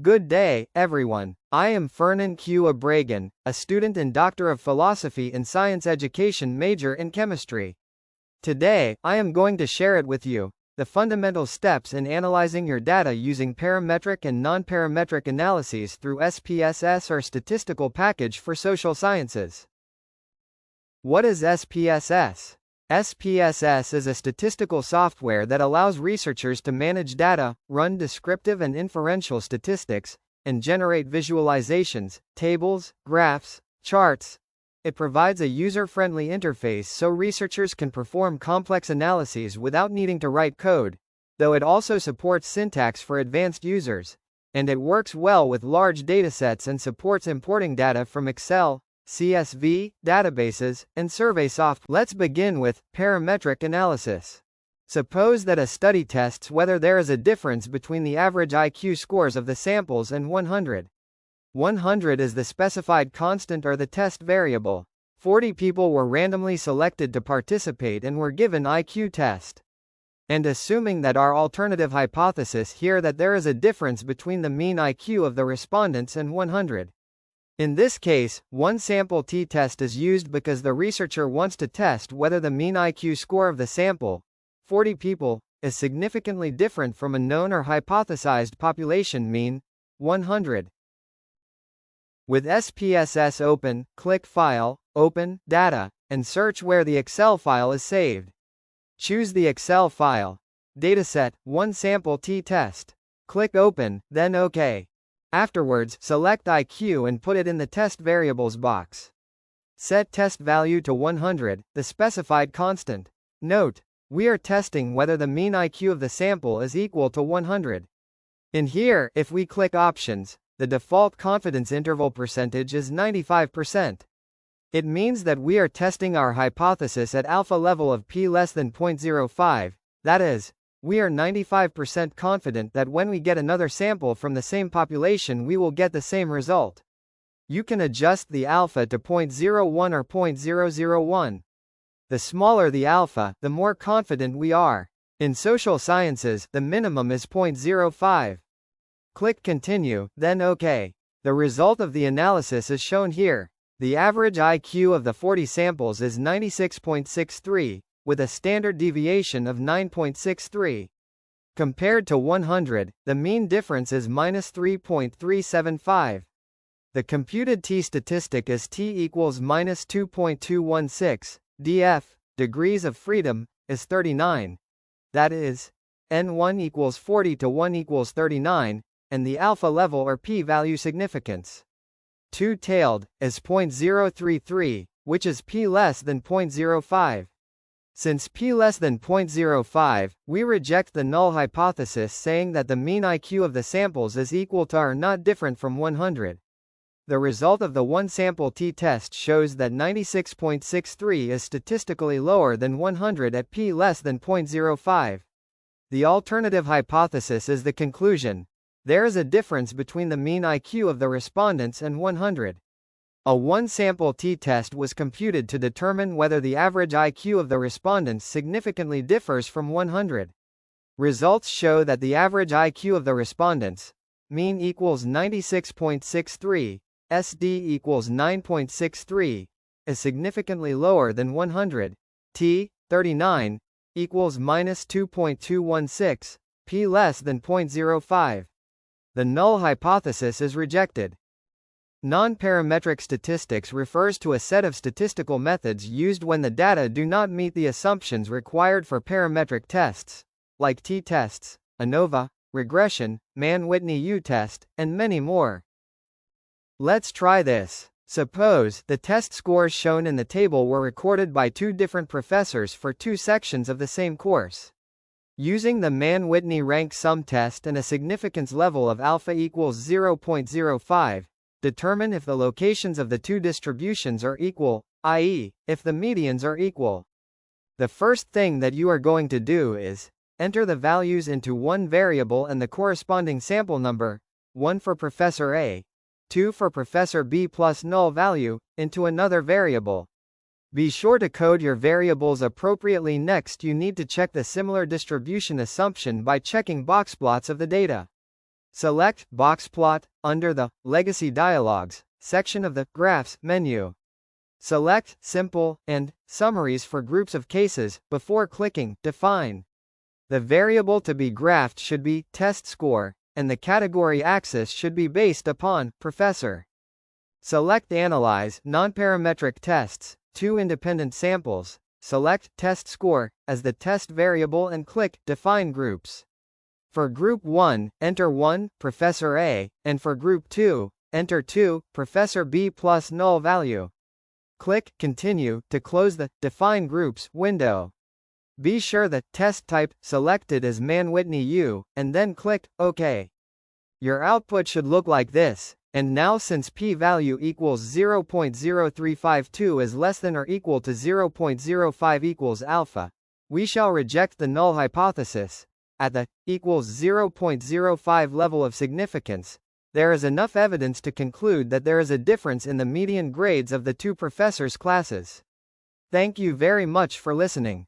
Good day, everyone. I am Fernan Q. Abragan, a student and Doctor of Philosophy in Science Education major in Chemistry. Today, I am going to share it with you, the fundamental steps in analyzing your data using parametric and non-parametric analyses through SPSS or Statistical Package for Social Sciences. What is SPSS? SPSS is a statistical software that allows researchers to manage data, run descriptive and inferential statistics, and generate visualizations, tables, graphs, charts. It provides a user-friendly interface so researchers can perform complex analyses without needing to write code, though it also supports syntax for advanced users, and it works well with large datasets and supports importing data from Excel, CSV, databases, and survey software. Let's begin with parametric analysis. Suppose that a study tests whether there is a difference between the average IQ scores of the samples and 100. 100 is the specified constant or the test variable. 40 people were randomly selected to participate and were given IQ test. And assuming that our alternative hypothesis here that there is a difference between the mean IQ of the respondents and 100. In this case, one sample t-test is used because the researcher wants to test whether the mean IQ score of the sample, 40 people, is significantly different from a known or hypothesized population mean, 100. With SPSS open, click File, Open, Data, and search where the Excel file is saved. Choose the Excel file. Dataset, 1 sample t-test. Click Open, then OK. Afterwards, select IQ and put it in the test variables box. Set test value to 100, the specified constant. Note, we are testing whether the mean IQ of the sample is equal to 100. In here, if we click Options, the default confidence interval percentage is 95%. It means that we are testing our hypothesis at alpha level of p less than 0.05, that is, we are 95% confident that when we get another sample from the same population we will get the same result. You can adjust the alpha to 0.01 or 0.001. The smaller the alpha, the more confident we are. In social sciences, the minimum is 0.05. Click Continue, then OK. The result of the analysis is shown here. The average IQ of the 40 samples is 96.63. With a standard deviation of 9.63. Compared to 100, the mean difference is -3.375. The computed t-statistic is t equals -2.216, df, degrees of freedom, is 39. That is, n1 equals 40 to 1 equals 39, and the alpha level or p-value significance. Two-tailed, is 0.033, which is p less than 0.05. Since p less than 0.05, we reject the null hypothesis saying that the mean IQ of the samples is equal to or not different from 100. The result of the one sample t-test shows that 96.63 is statistically lower than 100 at p less than 0.05. The alternative hypothesis is the conclusion. There is a difference between the mean IQ of the respondents and 100. A one-sample t-test was computed to determine whether the average IQ of the respondents significantly differs from 100. Results show that the average IQ of the respondents, mean equals 96.63, SD equals 9.63, is significantly lower than 100, T, 39, equals -2.216, P less than 0.05. The null hypothesis is rejected. Non-parametric statistics refers to a set of statistical methods used when the data do not meet the assumptions required for parametric tests, like t-tests, ANOVA, regression, Mann-Whitney U-test, and many more. Let's try this. Suppose the test scores shown in the table were recorded by two different professors for two sections of the same course. Using the Mann-Whitney rank sum test and a significance level of alpha equals 0.05, determine if the locations of the two distributions are equal, i.e., if the medians are equal. The first thing that you are going to do is enter the values into one variable and the corresponding sample number, 1 for Professor A, 2 for Professor B plus null value, into another variable. Be sure to code your variables appropriately. Next, you need to check the similar distribution assumption by checking boxplots of the data. Select Box Plot under the Legacy Dialogues section of the Graphs menu. Select Simple and Summaries for groups of cases before clicking Define. The variable to be graphed should be test score, and the category axis should be based upon professor. Select Analyze Non-Parametric Tests, 2 independent samples. Select Test Score as the test variable and click Define Groups. For Group 1, enter 1, Professor A, and for Group 2, enter 2, Professor B plus null value. Click Continue to close the Define Groups window. Be sure the test type selected is Mann-Whitney U, and then click OK. Your output should look like this. And now, since p-value equals 0.0352 is less than or equal to 0.05 equals alpha, we shall reject the null hypothesis. At the equals 0.05 level of significance, there is enough evidence to conclude that there is a difference in the median grades of the two professors' classes. Thank you very much for listening.